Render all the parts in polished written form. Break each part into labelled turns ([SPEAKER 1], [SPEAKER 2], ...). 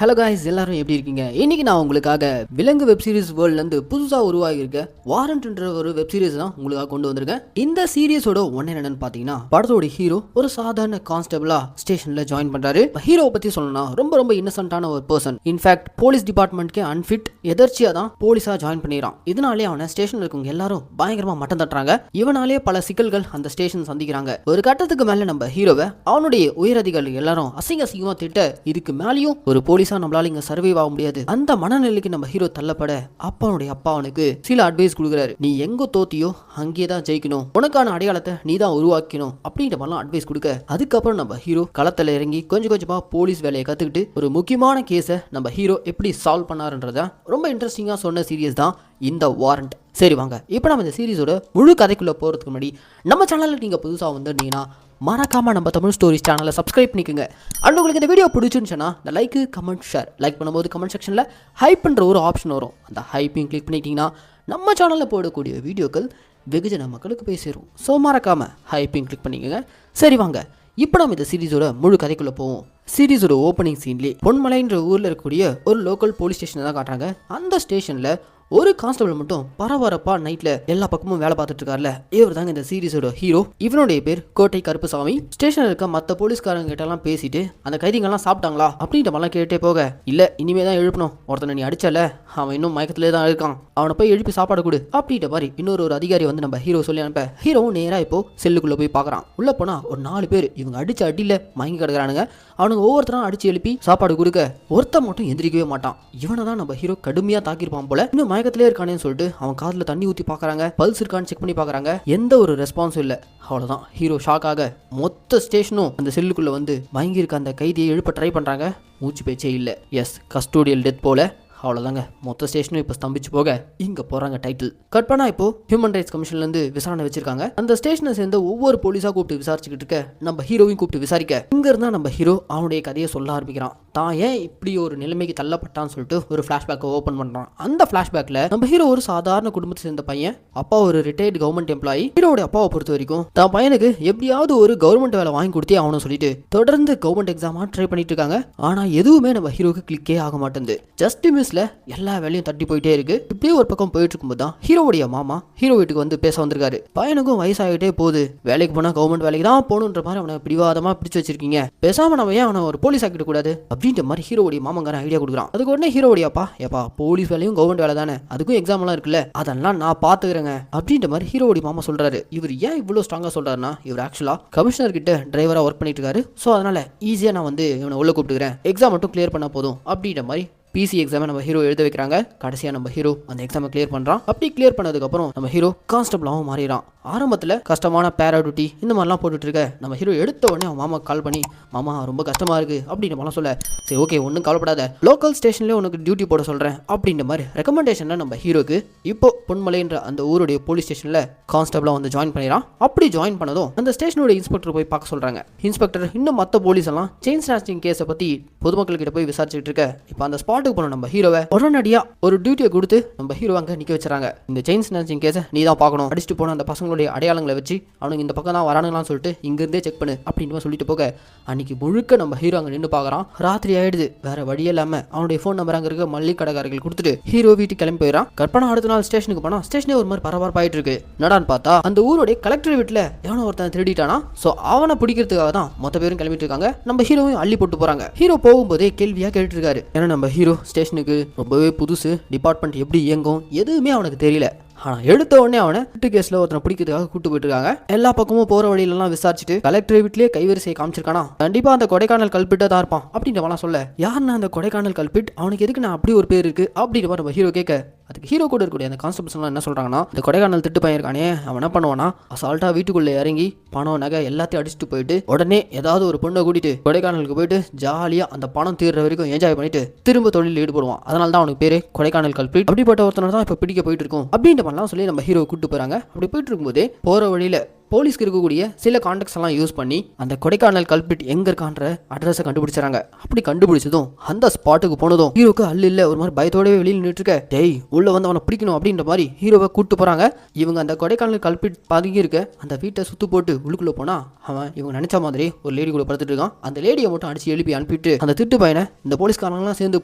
[SPEAKER 1] Hello guys, எல்லாரும் எப்படி இருக்கீங்க? இன்னைக்கு நான் உங்களுக்காக விலங்கு வெப் சீரிஸ் வேர்ல்ட்லேருந்து புதுசாக உருவாகி இருக்க வாரண்ட்ன்ற ஒரு வெப் சீரிஸ் தான் உங்களுக்காக கொண்டு வந்திருக்கேன். இந்த சீரியஸோட ஒன்று என்னன்னு பார்த்தீங்கன்னா, படத்தோட ஹீரோ ஒரு சாதாரண கான்ஸ்டபிளா ஸ்டேஷன்ல ஜாயின் பண்றாரு. ஹீரோவை பத்தி சொல்லணும்னா ரொம்ப ரொம்ப இன்னசென்ட்டான ஒரு பர்சன். இன்ஃபேக்ட் போலீஸ் டிபார்ட்மெண்ட்கே அன்ஃபிட். எதர்ச்சியா தான் போலீஸா ஜாயின் பண்ணிடுறான். இதனாலே அவனை ஸ்டேஷன்ல இருக்கவங்க எல்லாரும் பயங்கரமா மட்டம் தட்டுறாங்க. இவனாலே பல சிக்கல்கள் அந்த ஸ்டேஷன் சந்திக்கிறாங்க. ஒரு கட்டத்துக்கு மேல நம்ம ஹீரோவை அவனுடைய உயரதிகாரிகள் எல்லாரும் அசிங்கமா திட்ட, இதுக்கு மேலேயும் ஒரு போலீஸ் நம்மளால இங்க சர்வைவ் ஆக முடியாது. அந்த மனநிலைக்கு நம்ம ஹீரோ தள்ளப்பட அப்பனுடைய அப்பா அவனுக்கு சில அட்வைஸ் கொடுக்குறாரு. நீ எங்க தோத்தியோ அங்கேதான் ஜெயிக்கணும், உனக்கான அடையாளத்தை நீ தான் உருவாக்கணும் அப்படின்ற மாதிரிலாம் அட்வைஸ் கொடுக்க, அதுக்கப்புறம் நம்ம ஹீரோ களத்துல இறங்கி கொஞ்சம் கொஞ்சமா போலீஸ் வேலையை கத்துக்கிட்டு ஒரு முக்கியமான கேஸை நம்ம ஹீரோ எப்படி சால்வ் பண்ணாருன்றத ரொம்ப இன்ட்ரெஸ்டிங்கா சொன்ன சீரியஸ் தான் இந்த வாரண்ட். சரி வாங்க, இப்போ நம்ம இந்த சீரிஸோட முழு கதைக்குள்ள போறதுக்கு முன்னாடி நம்ம சேனல்ல நீங்க புதுசா வந்திருந்தீங்கன்னா மறக்காம நம்ம தமிழ் ஸ்டோரிஸ் சேனலை சப்ஸ்கிரைப் பண்ணிக்கோங்க. அண்ட் உங்களுக்கு இந்த வீடியோ பிடிச்சிருந்துச்சுன்னா இந்த லைக், கமெண்ட், ஷேர். லைக் பண்ணும்போது கமெண்ட் செக்ஷனில் ஹைப் பண்ணுற ஒரு ஆப்ஷன் வரும். அந்த ஹைப்பையும் கிளிக் பண்ணிட்டீங்கன்னா நம்ம சேனலில் போடக்கூடிய வீடியோக்கள் வெகுஜன மக்களுக்கு போய் சேரும். ஸோ மறக்காம ஹைப்பையும் கிளிக் பண்ணிக்கோங்க. சரி வாங்க, இப்போ நம்ம இந்த சீரிஸோட முழு கதைக்குள்ளே போவோம். சீரிஸோட ஓப்பனிங் சீன்லேயே பொன்மலைன்ற ஊரில் இருக்கக்கூடிய ஒரு லோக்கல் போலீஸ் ஸ்டேஷனை தான் காட்டுறாங்க. அந்த ஸ்டேஷனில் ஒரு கான்ஸ்டபிள் மட்டும் பரபரப்பா நைட்ல எல்லா பக்கமும் வேலை பார்த்துட்டு இருக்காருல, இவர் தாங்க இந்த சீரிஸோட ஹீரோ. இவனுடைய பேர் கோட்டை கருப்புசாமி. ஸ்டேஷன்ல இருக்க மற்ற போலீஸ்காரங்க கிட்ட எல்லாம் பேசிட்டு அந்த கைதிகள்லாம் சாப்பிட்டாங்களா அப்படின்ற மாதிரிலாம் கேட்டே போக, இல்ல இனிமே தான் எழுப்பணும், ஒருத்தனை நீ அடிச்சல அவன் இன்னும் மயக்கத்திலே தான் இருக்கான், அவனை போய் எழுப்பி சாப்பாடு கொடு அப்படின்ற மாதிரி இன்னொரு அதிகாரி வந்து நம்ம ஹீரோ சொல்லி அனுப்ப, ஹீரோவும் நேரா இப்போ செல்லுக்குள்ள போய் பாக்குறான். உள்ள போனா ஒரு 4 பேர் இவங்க அடிச்ச அடியில மயங்கி கிடக்குறானுங்க. அவனுங்க ஒவ்வொருத்தரும் அடிச்சு எழுப்பி சாப்பாடு கொடுக்க, ஒருத்த மட்டும் எந்திரிக்கவே மாட்டான். இவனை தான் நம்ம ஹீரோ கடுமையா தாக்கிருப்பான் போல. இன்னும் மயக்கத்திலே இருக்கானேன்னு சொல்லிட்டு அவன் காதுல தண்ணி ஊத்தி பாக்குறாங்க, பல்ஸ் இருக்கான்னு செக் பண்ணி பாக்குறாங்க. எந்த ஒரு ரெஸ்பான்ஸும் இல்ல. அவ்வளவுதான், ஹீரோ ஷாக் ஆக மொத்த ஸ்டேஷனும் அந்த செல்லுக்குள்ள வந்து மயங்கி இருக்க அந்த கைதியை எழுப்ப ட்ரை பண்றாங்க. மூச்சு பேச்சே இல்ல. எஸ், கஸ்டோடியல் டெத் போல. அவ்வளோதாங்க, மொத்த ஸ்டேஷனும் இப்போ ஸ்தம்பிச்சு போக இங்கே போகிறாங்க. டைட்டில் கட் பண்ணா இப்போ ஹியூமன் ரைட்ஸ் கமிஷன்லேருந்து விசாரணை வச்சிருக்காங்க. அந்த ஸ்டேஷனை சேர்ந்த ஒவ்வொரு போலீஸாக கூப்பிட்டு விசாரிச்சுக்கிட்டு இருக்க, நம்ம ஹீரோவையும் கூப்பிட்டு விசாரிக்க, இங்க இருந்தா நம்ம ஹீரோ அவனுடைய கதையை சொல்ல ஆரம்பிக்கிறான். தான் ஏன் இப்படி ஒரு நிலைமைக்கு தள்ளப்பட்டான்னு சொல்லிட்டு ஒரு ஃபிளாஷ்பேக்கை ஓப்பன் பண்ணுறான். அந்த ஃபிளாஷ்பேக்கில் நம்ம ஹீரோ ஒரு சாதாரண குடும்பத்தை சேர்ந்த பையன். அப்பா ஒரு ரிட்டையர்டு கவர்மெண்ட் எம்ப்ளாயி. ஹீரோட அப்பாவை பொறுத்த வரைக்கும் தான் பையனுக்கு எப்படியாவது ஒரு கவர்மெண்ட் வேலை வாங்கி கொடுத்தே ஆகணும்னு சொல்லிட்டு தொடர்ந்து கவர்மெண்ட் எக்ஸாமா ட்ரை பண்ணிட்டு இருக்காங்க. ஆனா எதுவுமே நம்ம ஹீரோக்கு கிளிக்கே ஆக மாட்டேங்குது. ஜஸ்ட் மிஸ்ல எல்லா வேலையும் தட்டி போயிட்டே இருக்கு. இப்படியே ஒரு பக்கம் போயிட்டு இருக்கும்போது தான் ஹீரோவுடைய மாமா ஹீரோ வீட்டுக்கு வந்து பேச வந்திருக்காரு. பையனுக்கும் வயசாகிட்டே போகுது, வேலைக்கு போனா கவர்மெண்ட் வேலைக்கு தான் போகணுன்ற மாதிரி அவனை பிடிவாதமா பிடிச்சு வச்சிருக்கீங்க, பேசாம நம்ம ஏன் அவனை ஒரு போலீஸ் ஆக்கிட கூடாது அப்படின்ற மாதிரி ஹீரோவுடைய மாமங்காரன் ஐடியா கொடுக்குறான். அதுக்கு உடனே ஹீரோவுடைய அப்பா, ஏப்பா போலீஸ் வேலையும் கவர்மெண்ட் வேலை தானே, அதுக்கும் எக்ஸாம் எல்லாம் இருக்குல்ல, அதெல்லாம் நான் பாத்துக்கிறேங்க அப்படின்ற மாதிரி ஹீரோவுடைய மாமா சொல்றாரு. இவர் ஏன் இவ்வளவு ஸ்ட்ராங்கா சொல்றாருன்னா, இவர் ஆக்சுவலா கமிஷனர் கிட்ட டிரைவரா ஒர்க் பண்ணிட்டு இருக்காரு. ஸோ அதனால ஈஸியா நான் வந்து இவனை உள்ள கூப்பிட்டுக்கிறேன், எக்ஸாம் மட்டும் கிளியர் பண்ணா போதும் அப்படின்ற மாதிரி பிசி எக்ஸாமை நம்ம ஹீரோ எழுத வைக்கிறாங்க. கடைசியா நம்ம ஹீரோ அந்த எக்ஸாமை கிளியர் பண்றான். அப்படி கிளியர் பண்ணதுக்கு அப்புறம் நம்ம ஹீரோ கான்ஸ்டபிளாவும் மாறிடுறான். ஆரம்பத்துல கஷ்டமான பேரா டியூட்டி இந்த மாதிரிலாம் போட்டுட்டு இருக்க, நம்ம ஹீரோ எடுத்த உடனே அவன் மாமா கால் பண்ணி, மாமா ரொம்ப கஷ்டமா இருக்கு அப்படின்ற மாதிரிலாம் சொல்ல, சரி ஓகே ஒன்றும் கவலைப்படாத, லோக்கல் ஸ்டேஷன்லேயே உனக்கு டியூட்டி போட சொல்றேன் அப்படின்ற மாதிரி ரெக்கமெண்டேஷன்ல நம்ம ஹீரோக்கு இப்போ பொன்மலைன்ற அந்த ஊருடைய போலீஸ் ஸ்டேஷன்ல கான்ஸ்டபிளா வந்து ஜாயின் பண்ணிடுறான். அப்படி ஜாயின் பண்ணதும் அந்த ஸ்டேஷனோட இன்ஸ்பெக்டர் போய் பார்க்க சொல்றாங்க. இன்ஸ்பெக்டர் இன்னும் மற்ற போலீஸ் எல்லாம் செயின் ஸ்நாச்சிங் கேஸை பத்தி பொதுமக்கள் கிட்ட போய் விசாரிச்சுட்டு இருக்க, இப்போ அந்த ஸ்பாட்டுக்கு போன நம்ம ஹீரோவை உடனடியா ஒரு டியூட்டியை கொடுத்து நம்ம ஹீரோ அங்க நிக்க வச்சுறாங்க. இந்த செயின் ஸ்நாச்சிங் கேஸை நீ தான் பார்க்கணும், அடிச்சுட்டு போன அந்த பசங்களுடைய அடையாளங்களை வச்சு அவனுக்கு இந்த பக்கம் தான் வரானுங்களான்னு சொல்லிட்டு இங்க இருந்தே செக் பண்ணு அப்படின்னு சொல்லிட்டு போக, அன்னைக்கு முழுக்க நம்ம ஹீரோ அங்க நின்று பாக்குறான். ராத்திரி ஆயிடுது, வேற வழியே இல்லாம அவனுடைய போன் நம்பர் அங்க இருக்க மல்லிகை கடைக்காரர்கள் கொடுத்துட்டு ஹீரோ வீட்டுக்கு கிளம்பி போயிடறான். கற்பனா அடுத்த நாள் ஸ்டேஷனுக்கு போனா ஸ்டேஷனே ஒரு மாதிரி பரபரப்பாயிட்டு இருக்கு. என்னடான்னு பார்த்தா அந்த ஊருடைய கலெக்டர் வீட்டுல எவனோ ஒருத்தன் திருடிட்டானா. சோ அவனை பிடிக்கிறதுக்காக தான் மொத்த பேரும் கிளம்பிட்டு இருக்காங்க. நம்ம ஹீரோவையும் அள்ளி போட்டு போறாங்க. ஹீரோ போகும்போதே கேள்வியா கேட்டு இருக்காரு. ஏன்னா நம்ம ஹீரோ ஸ்டேஷனுக்கு ரொம்பவே புதுசு, டிபார்ட்மெண்ட் எப்படி இயங்கும் எதுவுமே அவனுக்கு தெரியல. ஆனா எடுத்த உடனே அவனை வீட்டு கேஸ்ல ஒருத்தனை பிடிக்கிறதுக்காக கூட்டு போயிட்டு இருக்காங்க. எல்லா பக்கமும் போற வழியிலாம் விசாரிச்சுட்டு கலெக்டர் வீட்லயே கைவரிசையை காமிச்சிருக்கானா, கண்டிப்பா அந்த கொடைக்கானல் கல்பிட்டா தான் இருப்பான் அப்படின்ற மாதிரி சொல்ல, யாருன்னா அந்த கொடைக்கானல் கல்பிட், அவனுக்கு எதுக்கு நான் அப்படி ஒரு பேர் இருக்கு அப்படின்ற மாதிரி நம்ம ஹீரோ கேட்க, அதுக்கு ஹீரோ கூட இருக்கக்கூடிய அந்த கான்ஸ்டபிள்ஸ் எல்லாம் என்ன சொல்றாங்கன்னா, இந்த கொடைக்கானல் திட்டு பையன் இருக்கானே அவன் என்ன பண்ணுவானா, அசால்ட்டா வீட்டுக்குள்ள இறங்கி பணம் நகை எல்லாத்தையும் அடிச்சுட்டு போயிட்டு உடனே ஏதாவது ஒரு பொண்ணை கூட்டிட்டு கொடைக்கானலுக்கு போயிட்டு ஜாலியா அந்த பணம் தீர்ற வரைக்கும் என்ஜாய் பண்ணிட்டு திரும்ப தொழில் ஈடுபடுவான். அதனால தான் அவனுக்கு பேரு கொடைக்கானல் கல்பிட். அப்படிப்பட்ட ஒருத்தனை தான் இப்ப பிடிக்க போயிட்டு இருக்கும் அப்படின்ற மாதிரிலாம் சொல்லி நம்ம ஹீரோ கூட்டு போறாங்க. அப்படி போயிட்டு இருக்கும்போதே போற வழியில போலீஸ்க்கு இருக்கக்கூடிய சில கான்டாக்ட்ஸ் எல்லாம் யூஸ் பண்ணி அந்த கொடைக்கானல் கல்பிரிட் எங்க இருக்கான்ற அட்ரஸை கண்டுபிடிச்சாங்க. அப்படி கண்டுபிடிச்சதும் அந்த ஸ்பாட்டுக்கு போனதும் ஹீரோக்கு இல்ல ஒரு மாதிரி பயத்தோடவே வெளியில் நின்று இருக்க, டேய் உள்ள வந்து அவனை பிடிக்கணும் அப்படின்ற மாதிரி ஹீரோவை கூட்டு போறாங்க. இவங்க அந்த கொடைக்கானல் கல்பிரிட் பதுங்கி இருக்க அந்த வீட்டை சுத்து போட்டு உள்ளுக்குள்ள போனா அவன் இவங்க நினைச்ச மாதிரி ஒரு லேடி கூட படுத்துட்டு இருக்கான். அந்த லேடியை மட்டும் அடிச்சு எழுப்பி அனுப்பிட்டு அந்த திட்டு பையனை இந்த போலீஸ்காரங்களாம் சேர்ந்து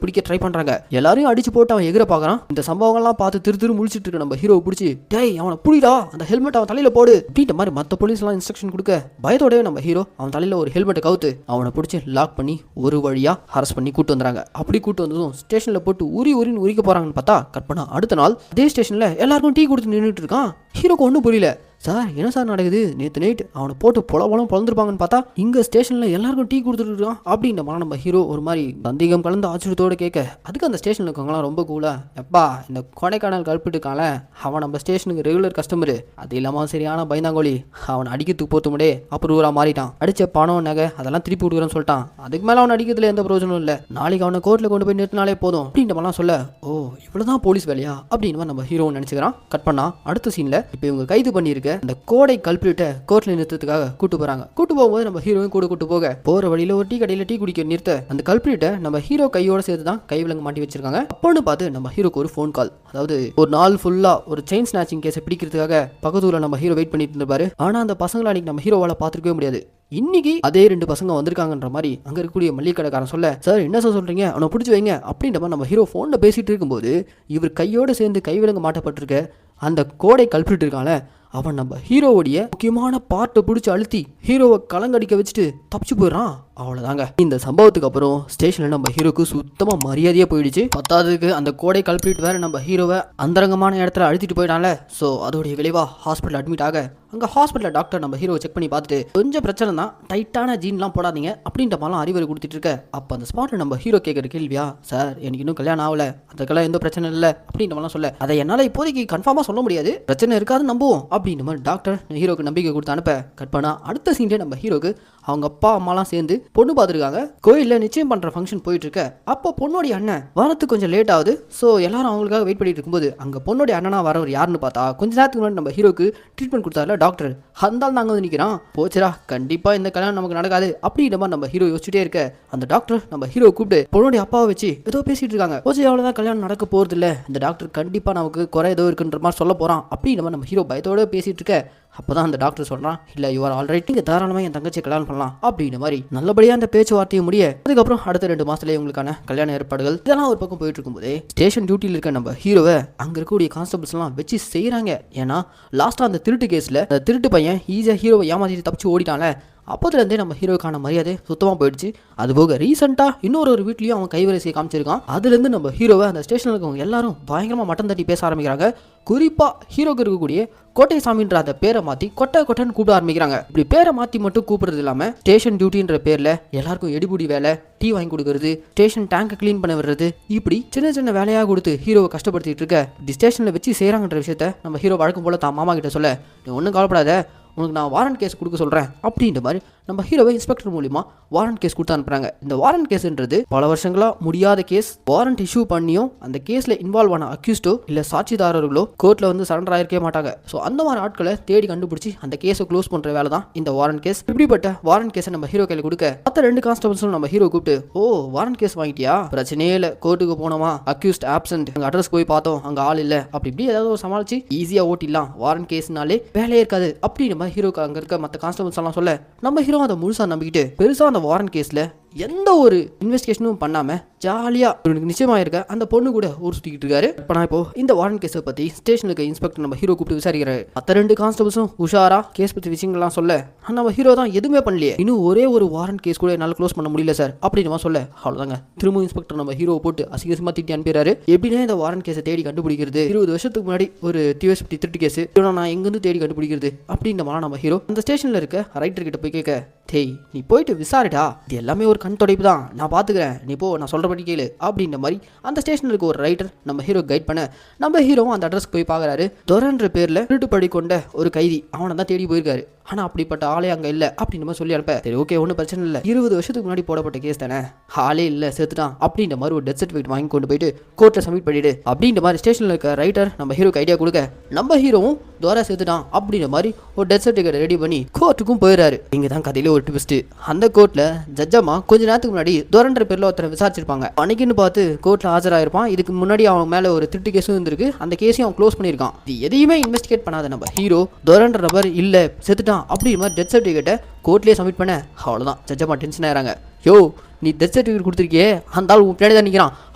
[SPEAKER 1] பிடிக்க ட்ரை பண்றாங்க. எல்லாரையும் அடிச்சு போட்டு அவன் எகிர பாக்குறான். இந்த சம்பவங்கள்லாம் பார்த்து திரு முழிச்சிட்டு இருக்க நம்ம ஹீரோவை பிடிச்சி, டேய் அவனை புடிடா, அந்த ஹெல்மெட் அவன் தலையில போடு அப்படின்ற மாதிரி மற்ற போலீஸ் எல்லாம் இன்ஸ்ட்ரக்ஷன் கொடுக்க பயத்தோடவே நம்ம ஹீரோ அவன் தலையில ஒரு ஹெல்மெட்டை கவுத்து அவனை பிடிச்சி லாக் பண்ணி ஒரு வழியா அரெஸ்ட் பண்ணி கூட்டு வந்துறாங்க. அப்படி கூட்டு வந்ததும் ஸ்டேஷன்ல போட்டு உரின்னு உரிக்க போறாங்கன்னு பார்த்தா கற்பனா அடுத்த நாள் அதே ஸ்டேஷன்ல எல்லாருக்கும் டீ கொடுத்து நின்றுட்டு இருக்கான். ஹீரோக்கு ஒன்றும் புரியல. சார் என்ன சார் நடக்குது, நேற்று நைட் அவனை போட்டு பொலம் பிறந்திருப்பாங்கன்னு பார்த்தா இங்கே ஸ்டேஷனில் எல்லாருக்கும் டீ கொடுத்துட்டு இருக்கான் அப்படின்ற மாதிரி நம்ம ஹீரோ ஒரு மாதிரி சந்தேகம் கலந்து ஆச்சரியத்தோடு கேட்க, அதுக்கு அந்த ஸ்டேஷனில் இருக்கவங்களாம் ரொம்ப கூலா, எப்பா இந்த கொடைக்கானல் கல்பிட்டுக்கான அவன் நம்ம ஸ்டேஷனுக்கு ரெகுலர் கஸ்டமரு, அது இல்லாமல் சரியான பயந்தாங்கோலி, அவன் அடிக்கிறதுக்கு போத்து முடே அப்ரூவராக மாறிட்டான், அடித்த பணம் நகை அதெல்லாம் திருப்பி கொடுக்குறேன்னு சொல்லிட்டான், அதுக்கு மேலே அவன் அடிக்கிறதுல எந்த பிரயோஜனம் இல்லை, நாளைக்கு அவனை கோர்ட்டில் கொண்டு போய் நிறுத்தினாலே போதும் அப்படின்ற மாதிரிலாம் சொல்ல, ஓ இவ்வளோதான் போலீஸ் வேலையா அப்படின்னு மாதிரி நம்ம ஹீரோ நினச்சிக்கிறான். கட் பண்ணா அடுத்த சீனில் இப்போ இவங்க கைது பண்ணியிருக்க அந்த கோடை கல்பிரிட்டை கோர்ட்ல நிறுத்தத்துக்காக கூட்டு போறாங்க. கூட்டு போகும்போது நம்ம ஹீரோவும் கூட கூட்டு போற வழியில ஒரு டீ கடையில டீ குடிக்க நிறுத்த அந்த கல்பிரிட்டை நம்ம ஹீரோ கையோட சேர்த்து தான் கை விலங்கு மாட்டி வச்சிருக்காங்க. அப்போன்னு பார்த்து நம்ம ஹீரோக்கு ஒரு ஃபோன் கால், அதாவது ஒரு நாள் ஃபுல்லா ஒரு செயின் ஸ்நாச்சிங் கேஸை பிடிக்கிறதுக்காக பக்கத்துல நம்ம ஹீரோ வெயிட் பண்ணிட்டு இருப்பாரு. ஆனா அந்த பசங்களை அன்னைக்கு நம்ம ஹீரோவால பார்த்துருக்கவே முடியாது. இன்னைக்கு அதே 2 பசங்க வந்திருக்காங்கன்ற மாதிரி அங்க இருக்கக்கூடிய மளிகை கடைக்காரன் சொல்ல, சார் என்ன சார் சொல்றீங்க, அவனை பிடிச்சி வைங்க அப்படின்ற மாதிரி நம்ம ஹீரோ போன்ல பேசிட்டு இருக்கும்போது இவர் கையோட சேர்ந்து கைவிலங்கு மாட்டப்பட்டிருக்க அந்த கோடை கல்பிரிட் இருக்கான அவன் நம்ம ஹீரோவுடைய முக்கியமான பார்ட்டை பிடிச்சி அழுத்தி ஹீரோவை கலங்கடிக்க வச்சுட்டு தப்பிச்சு போயிடறான். அவ்வளோதாங்க. இந்த சம்பவத்துக்கு அப்புறம் ஸ்டேஷனில் நம்ம ஹீரோக்கு சுத்தமாக மரியாதையாக போயிடுச்சு. பத்தாவதுக்கு அந்த கோடை கல்பிரிட் வேற நம்ம ஹீரோவை அந்தரங்கமான இடத்துல அழுத்திட்டு போயிட்டான்ல. ஸோ அதோடைய விளைவாக ஹாஸ்பிட்டல் அட்மிட் ஆக அங்கே ஹாஸ்பிட்டலில் டாக்டர் நம்ம ஹீரோவை செக் பண்ணி பார்த்துட்டு கொஞ்சம் பிரச்சனை தான், டைட்டான ஜீன்லாம் போடாதீங்க அப்படின்ற மாதிரிலாம் அறிவுரை கொடுத்துட்டு இருக்க. அப்போ அந்த ஸ்பாட்டில் நம்ம ஹீரோ கேட்குற கேள்வியா, சார் எனக்கு இன்னும் கல்யாணம் ஆகலை, அதுக்கெல்லாம் எந்த பிரச்சனை இல்லை அப்படின்ற மாதிரிலாம் சொல்ல, அதை என்னால் இப்போதைக்கு கன்ஃபார்மாக சொல்ல முடியாது, பிரச்சனை இருக்காது நம்புவோம் அப்படின்ற மாதிரி டாக்டர் ஹீரோக்கு நம்பிக்கை கொடுத்து அனுப்ப. கட் பண்ணா அடுத்த சீன்லேயே நம்ம ஹீரோக்கு அவங்க அப்பா அம்மாலாம் சேர்ந்து பொண்ணு பார்த்துருக்காங்க. கோயிலில் நிச்சயம் பண்ணுற ஃபங்க்ஷன் போயிட்டு இருக்க. அப்போ பொண்ணோடைய அண்ணன் வரத்துக்கு கொஞ்சம் லேட் ஆகுது. ஸோ எல்லாரும் அவங்களுக்காக வெயிட் பண்ணிட்டு இருக்கும்போது அங்கே பொண்ணோடைய அண்ணனா வரவர் யாருன்னு பார்த்தா கொஞ்ச நேரத்துக்கு முன்னாடி நம்ம ஹீரோக்கு ட்ரீட்மெண்ட் கொடுத்தாருல டாக்டர், அந்த நாங்கள் வந்து நிற்கிறான். போச்சுரா கண்டிப்பாக இந்த கல்யாணம் நமக்கு நடக்காது அப்படின்ற மாதிரி நம்ம ஹீரோ யோசிச்சுட்டே இருக்க. அந்த டாக்டர் நம்ம ஹீரோ கூப்பிட்டு பொண்ணோடைய அப்பாவை வச்சு ஏதோ பேசிட்டு இருக்காங்க. போச்சு அவ்வளோதான் கல்யாணம் நடக்க போகிறது இல்லை, இந்த டாக்டர் கண்டிப்பாக நமக்கு குறை ஏதோ இருக்குன்ற மாதிரி சொல்ல போகிறான் அப்படின்ற மாதிரி நம்ம ஹீரோ பயத்தோடு பேசிட்டு இருக்க. அப்போதான் அந்த டாக்டர் சொல்கிறான், இல்லை யூ ஆர் ஆல்ரைட், நீங்கள் தாராளமாக என் தங்கச்சியை கல்யாணம் பண்ணலாம் அப்படின்ற மாதிரி நல்லபடியாக அந்த பேச்சுவார்த்தையை முடிய. அதுக்கப்புறம் அடுத்த 2 மாதத்துலேயே உங்களுக்கான கல்யாண ஏற்பாடுகள் இதெல்லாம் ஒரு பக்கம் போயிட்டு இருக்கும்போதே ஸ்டேஷன் டியூட்டியில் இருக்க நம்ம ஹீரோவை அங்கே இருக்கக்கூடிய கான்ஸ்டபிள்ஸ் எல்லாம் வச்சு செய்கிறாங்க. ஏன்னா லாஸ்ட்டாக அந்த திருட்டு கேஸில் அந்த திருட்டு பையன் ஈஸியாக ஹீரோவை ஏமாத்திட்டு தப்பிச்சு ஓடிட்டான்ல. அப்போதுலேருந்தே நம்ம ஹீரோக்கான மரியாதை சுத்தமாக போயிடுச்சு. அதுபோக ரீசெண்டாக இன்னொரு வீட்லையும் அவன் கைவரிசையை காமிச்சிருக்கான். அதுலேருந்து நம்ம ஹீரோவை அந்த ஸ்டேஷனில் இருக்கவங்க எல்லாரும் பயங்கரமாக மட்டம் தட்டி பேச ஆரம்பிக்கிறாங்க. குறிப்பாக ஹீரோக்கு இருக்கக்கூடிய கோட்டை சாமின்ற அந்த பேரை மாற்றி கொட்டைன்னு கூப்பிட ஆரம்பிக்கிறாங்க. இப்படி பேரை மாற்றி மட்டும் கூப்பிடுறது இல்லாமல் ஸ்டேஷன் டியூட்டின்ற பேரில் எல்லாருக்கும் எடிபுடி வேலை, டீ வாங்கி கொடுக்கறது, ஸ்டேஷன் டேங்கை க்ளீன் பண்ண விடுறது, இப்படி சின்ன சின்ன வேலையாக கொடுத்து ஹீரோவை கஷ்டப்படுத்திட்டு இருக்க. இப்படி ஸ்டேஷனில் வச்சு செய்கிறாங்கன்ற விஷயத்த நம்ம ஹீரோ வழக்கம் போல் தான் மாமா கிட்ட சொல்ல, நீ ஒன்றும் கவலைப்படாத, உனக்கு நான் வாரண்ட் கேஸ் கொடுக்க சொல்கிறேன் அப்படின்ற மாதிரி நம்ம ஹீரோவை இன்ஸ்பெக்டர் மூலிமா வாரண்ட் கேஸ் கொடுத்து அனுப்புறாங்க. இந்த வாரண்ட் கேஸ்ன்றது பல வருஷங்களா முடியாத கேஸ். வாரண்ட் இஷ்யூ பண்ணியும் அந்த கேஸில் இன்வால்வ் ஆன அக்யூஸ்டோ இல்லை சாட்சிதாரர்களோ கோர்ட்டில் வந்து சரண்டர் ஆயிருக்கே மாட்டாங்க. ஸோ அந்த மாதிரி ஆட்களை தேடி கண்டுபிடிச்சி அந்த கேஸை க்ளோஸ் பண்ணுற வேலை தான் இந்த வாரண்ட் கேஸ். இப்படிப்பட்ட வாரண்ட் கேஸை நம்ம ஹீரோ கையில் கொடுக்க மற்ற 2 கான்ஸ்டபிள்ஸும் நம்ம ஹீரோ கூப்பிட்டு, ஓ வாரண்ட் கேஸ் வாங்கிட்டியா, பிரச்சனையே இல்லை, கோர்ட்டுக்கு போனோமா, அக்யூஸ்ட் ஆப்சென்ட், அங்கே அட்ரஸ் போய் பார்த்தோம் அங்கே ஆள் இல்லை, அப்படி இப்படி ஏதாவது சமாளிச்சு ஈஸியாக ஓட்டிடலாம், வாரண்ட் கேஸ்னாலே வேலையே இருக்காது அப்படின்னு நம்ம ஹீரோக்கு அங்கே இருக்க மற்ற கான்ஸ்டபிள்ஸ் எல்லாம் சொல்ல, நம்ம ஹீரோ அதை முழுசாக நம்பிக்கிட்டு பெருசாக அந்த வாரண்ட் கேஸில் எந்த ஒரு இன்வெஸ்டிகேஷனும் பண்ணாமல் ஜாலியாக இவனுக்கு நிச்சயமாக இருக்க அந்த பொண்ணு கூட ஊர் சுற்றிக்கிட்டு இருக்காரு. இப்போ நான் இப்போ இந்த வாரண்ட் கேஸை பற்றி ஸ்டேஷனுக்கு இன்ஸ்பெக்டர் நம்ம ஹீரோ கூப்பிட்டு விசாரிக்கிறாரு. மற்ற 2 கான்ஸ்டபிள்ஸும் உஷாரா கேஸ் பற்றி விஷயங்கள்லாம் சொல்ல, நம்ம ஹீரோ தான் எதுவுமே பண்ணலையே, இன்னும் ஒரே ஒரு வாரண்ட் கேஸ் கூட என்னால் க்ளோஸ் பண்ண முடியல சார் அப்படின்னு சொல்ல, அவ்வளோதாங்க. திரும்ப இன்ஸ்பெக்டர் நம்ம ஹீரோ போட்டு அசிங்கமாக திட்டி அனுப்பிடுறாரு. எப்படின்னா இந்த வாரண்ட் கேஸை தேடி கண்டுபிடிக்கிறது, 20 வருஷத்துக்கு முன்னாடி ஒரு டிஎஸ்பி திருட்டு கேஸ், நான் எங்கேருந்து தேடி கண்டுபிடிக்கிறது அப்படின்ற மாதிரி நம்ம ஹீரோ அந்த ஸ்டேஷனில் இருக்க ரைட்டர் கிட்ட போய் கேட்க, டேய் நீ போயிட்டு விசாரிடா, இது எல்லாமே ஒரு கண் தொடைப்பு தான், நான் பார்த்துக்கிறேன், நீ போ, நான் சொல்கிறபடி கேளு அப்படின்ற மாதிரி அந்த ஸ்டேஷனில் இருக்க ஒரு ரைட்டர் நம்ம ஹீரோ கைட் பண்ண, நம்ம ஹீரோவும் அந்த அட்ரஸ்க்கு போய் பார்க்குறாரு. துரன்ற பேரில் திருட்டு படி கொண்ட ஒரு கைதி அவனை தான் தேடி போயிருக்காரு. ஆனா அப்படிப்பட்ட ஆளே அங்க இல்ல அப்படின்னு மாதிரி சொல்லி அனுப்ப சரி ஓகே ஒன்றும் பிரச்சனை இல்லை 20 வருஷத்துக்கு முன்னாடி போடப்பட்ட கேஸ் தானே ஆளே இல்ல செத்துட்டான் அப்படின்ற மாதிரி ஒரு டெத் சர்டிஃபிகேட் வாங்கி கொண்டு போயிட்டு கோர்ட்ல சப்மிட் பண்ணிடு அப்படின்ற மாதிரி ஸ்டேஷன்ல இருக்க ரைட்டர் நம்ம ஹீரோக்கு ஐடியா கொடுக்க நம்ம ஹீரோவும் துவரா செத்துட்டான் அப்படின்ற மாதிரி ஒரு டெத் சர்டிஃபிகேட் ரெடி பண்ணி கோர்ட்டுக்கும் போயிடாரு. இங்க தான் கதையில ஒரு ட்விஸ்ட். அந்த கோர்ட்ல ஜட்ஜம்மா கொஞ்ச நேரத்துக்கு முன்னாடி துவரன்ற பேர்ல ஒருத்தரை விசாரிச்சிருப்பாங்க. அன்னைக்குன்னு பார்த்து கோர்ட்ல ஆஜராயிருப்பான். இதுக்கு முன்னாடி அவன் மேல ஒரு திருட்டு கேஸும் இருந்திருக்கு. அந்த கேஸையும் அவன் க்ளோஸ் பண்ணியிருக்கான். இது எதையுமே இன்வெஸ்டிகேட் பண்ணாத நம்ம ஹீரோ துவரன்ற நபர் இல்ல செத்துட்டான் அப்படின்ற மாதிரி டெத் சர்டிஃபிகேட்டை கோர்ட்லேயே சப்மிட் பண்ண அவ்வளோதான் ஜட்ஜம்மா டென்ஷன் ஆயிடுறாங்க. யோ நீ டெத் சர்டிஃபிகேட் கொடுத்துருக்கியே அந்த ஆள் உன் பின்னாடி தான் நிற்கிறான்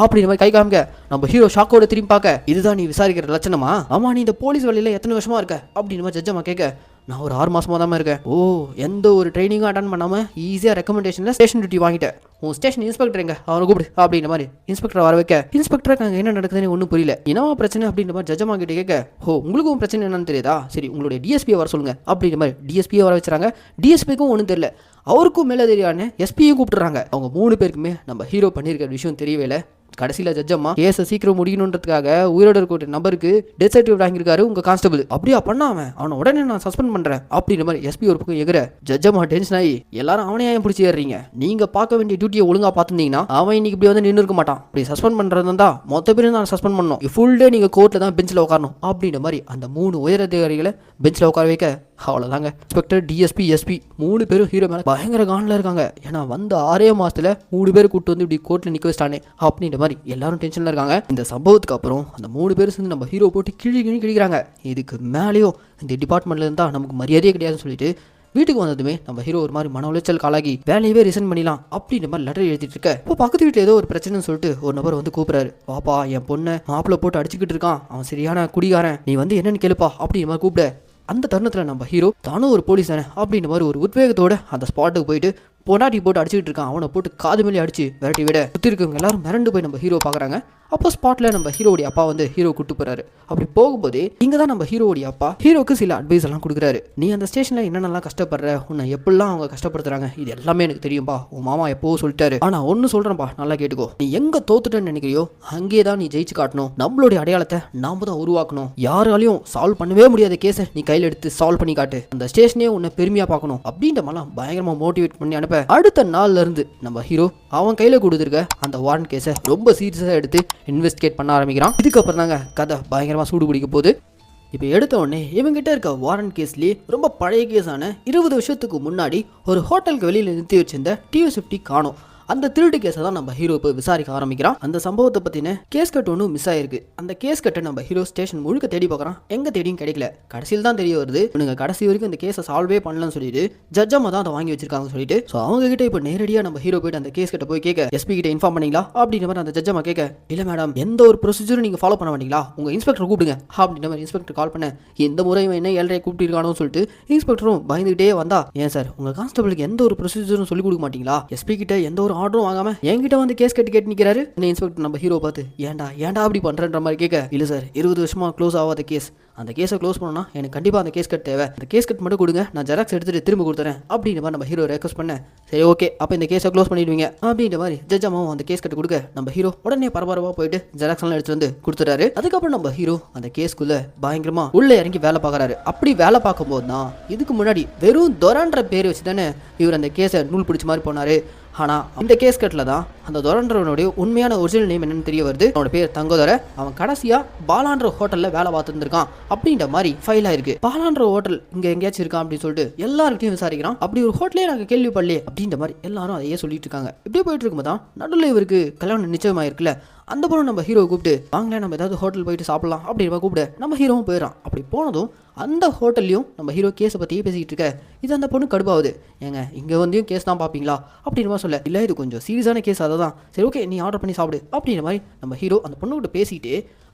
[SPEAKER 1] அப்படின்ற மாதிரி கை காமிக்க நம்ம ஹீரோ ஷாக்கோட திரும்பி பார்க்க இதுதான் நீ விசாரிக்கிற லட்சணமா? ஆமா நீ இந்த போலீஸ் வேலையில் எத்தனை வருஷமா இருக்க அப்படின்ற மாதிரி ஜட்ஜம்மா கேட்க நான் ஒரு 6 மாசமா தான் இருக்கேன். ஓ எந்த ஒரு ட்ரைனிங்கும் அட்டன் பண்ணாமல் ஈஸியாக ரெக்கமெண்டேஷனில் ஸ்டேஷன் டியூட்டி வாங்கிட்டேன். உன் ஸ்டேஷன் இன்ஸ்பெக்டர் எங்க அவனை கூப்பிடு அப்படின்ற மாதிரி இன்ஸ்பெக்டர் வர வைக்க இன்ஸ்பெக்டருக்கு அங்கே என்ன நடக்குதுன்னு ஒன்றும் புரியல. என்னவா பிரச்சனை அப்படின்ற மாதிரி ஜட்ஜம்மா கிட்ட கேட்க ஓ உங்களுக்கும் பிரச்சனை என்னன்னு தெரியுதா? சரி உங்களுடைய டிஎஸ்பியை வர சொல்லுங்க அப்படின்ற மாதிரி டிஎஸ்பியை வர வச்சுறாங்க. டிஎஸ்பிக்கும் ஒன்றும் தெரியல. அவருக்கும் மேலே தெரியாதுன்னு எஸ்பியும் கூப்பிட்டுறாங்க. அவங்க 3 பேருக்குமே நம்ம ஹீரோ பண்ணியிருக்கிற விஷயம் தெரியவே இல்லை. கடைசியில் ஜட்ஜம்மா கேஸை சீக்கிரம் முடியணுன்றதுக்காக உயிரோட இருக்க நபருக்கு டெத் சர்டிஃபிகேட் வாங்கியிருக்காரு உங்க கான்ஸ்டபிள். அப்படியா பண்ணாம அவனை உடனே நான் சஸ்பெண்ட் பண்றேன் அப்படின்ற மாதிரி எஸ்பி ஒரு பக்கம் எகிற ஜட்ஜம்மா டென்ஷன் ஆகி எல்லாரும் அவனே ஏன் பிடிச்சி ஏறீங்க? நீங்க பார்க்க வேண்டிய டியூட்டியை ஒழுங்கா பார்த்துருந்தீங்கன்னா அவன் இன்னைக்கு இப்படி வந்து நின்று இருக்க மாட்டான். இப்படி சஸ்பெண்ட் பண்றது தான் மொத்த பேரும் நான் சஸ்பெண்ட் பண்ணணும். ஃபுல் டே நீங்க கோர்ட்ல தான் பெஞ்சில் உட்காரணும் அப்படின்ற மாதிரி அந்த 3 உயர் அதிகாரிகளை பெஞ்சில் உட்கார வைக்க அவ்வளோதாங்க. இன்ஸ்பெக்டர் டிஎஸ்பி எஸ்பி 3 பேரும் ஹீரோ மேலே பயங்கர காண்டில் இருக்காங்க. ஏன்னா வந்து 6 மாசத்துல 3 பேர் கூட்டு வந்து இப்படி கோர்ட்டில் நிற்க வச்சிட்டானே அப்படின்ற மாதிரி எல்லாரும் டென்ஷனில் இருக்காங்க. இந்த சம்பவத்துக்கு அப்புறம் அந்த 3 பேரும் சேர்ந்து நம்ம ஹீரோ போட்டு கிழிக்கிறாங்க. இதுக்கு மேலேயும் இந்த டிபார்ட்மெண்ட்ல இருந்தால் நமக்கு மரியாதையே கிடையாதுன்னு சொல்லிட்டு வீட்டுக்கு வந்ததுமே நம்ம ஹீரோ ஒரு மாதிரி மன உளைச்சல் காலாகி வேலையவே ரிசைன் பண்ணிடலாம் அப்படின்ற மாதிரி லெட்டர் எழுதிட்டு இருக்க இப்போ பக்கத்து வீட்டில் ஏதோ ஒரு பிரச்சனைன்னு சொல்லிட்டு ஒரு நபர் வந்து கூப்பிடுறாரு. வாப்பா என் பொண்ணை மாப்பிள்ளை போட்டு அடிச்சுக்கிட்டு இருக்கான், அவன் சரியான குடிகாரன், நீ வந்து என்னன்னு கேளுப்பா அப்படின்ற மாதிரி கூப்பிட அந்த தருணத்தில் நம்ம ஹீரோ தானும் ஒரு போலீஸ் தானே அப்படின்ற மாதிரி ஒரு உத்வேகத்தோட அந்த ஸ்பாட்டுக்கு போயிட்டு பொண்டாட்டி போட்டு அடிச்சுக்கிட்டு இருக்கான். அவனை போட்டு காது மேலே அடிச்சு விரட்டி விட சுற்றி இருக்கவங்க எல்லாரும் மிரண்டு போய் நம்ம ஹீரோ பார்க்குறாங்க. அப்போ ஸ்பாட்டில் நம்ம ஹீரோடைய அப்பா வந்து ஹீரோ கூட்டு போறாரு. அப்படி போகும்போதே இங்கே தான் நம்ம ஹீரோடைய அப்பா ஹீரோக்கு சில அட்வைஸ் எல்லாம் கொடுக்குறாரு. நீ அந்த ஸ்டேஷனில் என்னென்னலாம் கஷ்டப்படுற, உன்னை எப்படிலாம் அவங்க கஷ்டப்படுத்துறாங்க இது எல்லாமே எனக்கு தெரியும்பா. உன் மாமா எப்போ சொல்லிட்டாரு. ஆனால் ஒன்று சொல்கிறேன்ப்பா நல்லா கேட்டுக்கோ. நீ எங்கே தோத்துட்டேன்னு நினைக்கிறியோ அங்கே தான் நீ ஜெயிச்சு காட்டணும். நம்மளுடைய அடையாளத்தை நாம தான் உருவாக்கணும். யாராலையும் சால்வ் பண்ணவே முடியாத கேஸை நீ கையில் எடுத்து சால்வ் பண்ணி காட்டு. அந்த ஸ்டேஷனே உன்னை பெருமையாக பார்க்கணும் அப்படின்ற மாதிரிலாம் பயங்கரமாக மோட்டிவேட் பண்ணி அனுப்ப அடுத்த நாள்ல இருந்து நம்ம ஹீரோ அவன் கையில் கொடுத்துருக்க அந்த வாரண்ட் கேஸை ரொம்ப சீரியஸாக எடுத்து இன்வெஸ்டிகேட் பண்ண ஆரம்பிக்கிறான். இதுக்கப்புறம் தாங்க கதை பயங்கரமாக சூடு பிடிக்க போகுது. இப்போ எடுத்த உடனே இவங்கிட்ட இருக்க வாரண்ட் கேஸ்லேயே ரொம்ப பழைய கேஸான 20 வருஷத்துக்கு முன்னாடி ஒரு ஹோட்டலுக்கு வெளியில் நிறுத்தி வச்சிருந்த டிவி காணும். அந்த திருட்டு கேஸை தான் நம்ம ஹீரோ இப்போ விசாரிக்க ஆரம்பிக்கிறான். அந்த சம்பவத்தை பற்றின கேஸ் கட் ஒன்றும் மிஸ் ஆயிருக்கு. அந்த கேஸ் கட்டை நம்ம ஹீரோ ஸ்டேஷன் முழுக்க தேடி பார்க்குறான். எங்கே தேடியும் கிடைக்கல. கடைசியில் தான் தெரிய வருது இவனுங்க கடைசி வரைக்கும் இந்த கேஸை சால்வே பண்ணலன்னு சொல்லிட்டு ஜட்ஜம்மா தான் அதை வாங்கி வச்சிருக்காங்கன்னு சொல்லிட்டு ஸோ அவங்க கிட்ட இப்போ நேரடியாக நம்ம ஹீரோ போயிட்டு அந்த கேஸ் கட்ட போய் கேட்க எஸ்பி கிட்ட இன்ஃபார்ம் பண்ணீங்களா அப்படின்ற மாதிரி அந்த ஜட்ஜம்மா கேட்க இல்லை மேடம் எந்த ஒரு ப்ரொசீஜரும் நீங்கள் ஃபாலோ பண்ண மாட்டீங்களா, உங்கள் இன்ஸ்பெக்டர் கூப்பிடுங்க அப்படின்ற மாதிரி இன்ஸ்பெக்டர் கால் பண்ண எந்த முறை இவன் என்ன 7:30 கூப்பிட்டு சொல்லிட்டு இன்ஸ்பெக்டரும் பயந்துகிட்டே வந்தா ஏன் சார் உங்கள் கான்ஸ்டபிளுக்கு எந்த ஒரு ப்ரொசீஜரும் சொல்லிக் கொடுக்க மாட்டீங்களா, எஸ்பி கிட்ட எந்த ஒரு ஆர்டரும் வாங்காம என்கிட்ட வந்து கேஸ் கேட்டு நிற்கிறாரு. இன்ஸ்பெக்டர் நம்ம ஹீரோ பார்த்து ஏன்டா அப்படி பண்ணுறன்ற மாதிரி கேட்க இல்லை சார் 20 வருஷமா க்ளோஸ் ஆகாத கேஸ், அந்த கேஸை க்ளோஸ் பண்ணணும்னா எனக்கு கண்டிப்பாக அந்த கேஸ் கட் தேவை, அந்த கேஸ் கட் மட்டும் கொடுங்க நான் ஜெராக்ஸ் எடுத்துட்டு திரும்ப கொடுத்துறேன் அப்படின்ற மாதிரி நம்ம ஹீரோ ரெக்வஸ்ட் பண்ண சரி ஓகே அப்போ இந்த கேஸை க்ளோஸ் பண்ணிடுவீங்க அப்படின்ற மாதிரி ஜட்ஜம்மாவும் அந்த கேஸ் கட்டு கொடுக்க நம்ம ஹீரோ உடனே பரபரப்பாக போயிட்டு ஜெராக்ஸ் எல்லாம் எடுத்துட்டு வந்து கொடுத்துறாரு. அதுக்கப்புறம் நம்ம ஹீரோ அந்த கேஸ்க்குள்ள பயங்கரமா உள்ள இறங்கி வேலை பார்க்குறாரு. அப்படி வேலை பார்க்கும்போது தான் இதுக்கு முன்னாடி வெறும் தொரன்ற பேர் வச்சு தானே இவர் அந்த கேஸை நூல் பிடிச்ச மாதிரி போனாரு. ஆனால் இந்த கேஸ் கட்டில் தான் அந்த தொரன்றவனுடைய உண்மையான ஒரிஜினல் நேம் என்னன்னு தெரிய வருது. அவனோட பேர் தங்கோதர. அவன் கடைசியாக பாலான்ற ஹோட்டலில் வேலை பார்த்துருந்துருக்கான் அப்படின்ற மாதிரி ஃபைல் ஆயிருக்கு. பாலான்ற ஹோட்டல் இங்கே எங்கேயாச்சும் இருக்கான் அப்படின்னு சொல்லிட்டு எல்லாருக்கிட்டையும் விசாரிக்கிறான். அப்படி ஒரு ஹோட்டலே நாங்கள் கேள்விப்படலையே அப்படின்ற மாதிரி எல்லாரும் அதையே சொல்லிட்டு இருக்காங்க. இப்படியே போயிட்டு இருக்கும்போது தான் நடுவில் இவருக்கு கல்யாணம் நிச்சயமாயிருக்குல்ல. அந்த பொண்ணு நம்ம ஹீரோ கூப்பிட்டு வாங்கல நம்ம ஏதாவது ஹோட்டல் போயிட்டு சாப்பிடலாம் அப்படின்ற கூப்பிட்டு நம்ம ஹீரோவும் போயிடறான். அப்படி போனதும் அந்த ஹோட்டல்லையும் நம்ம ஹீரோ கேஸை பற்றியே பேசிக்கிட்டு இருக்க இது அந்த பொண்ணு கடுப்பாகுது. ஏங்க இங்கே வந்தும் கேஸ் தான் பார்ப்பீங்களா அப்படின்ற மாதிரி சொல்ல இல்லை இது கொஞ்சம் சீரியஸான கேஸ் அதை தான் சரி ஓகே நீ ஆர்டர் பண்ணி சாப்பிடு அப்படின்ற மாதிரி நம்ம ஹீரோ அந்த பொண்ணுக்கிட்ட பேசிட்டு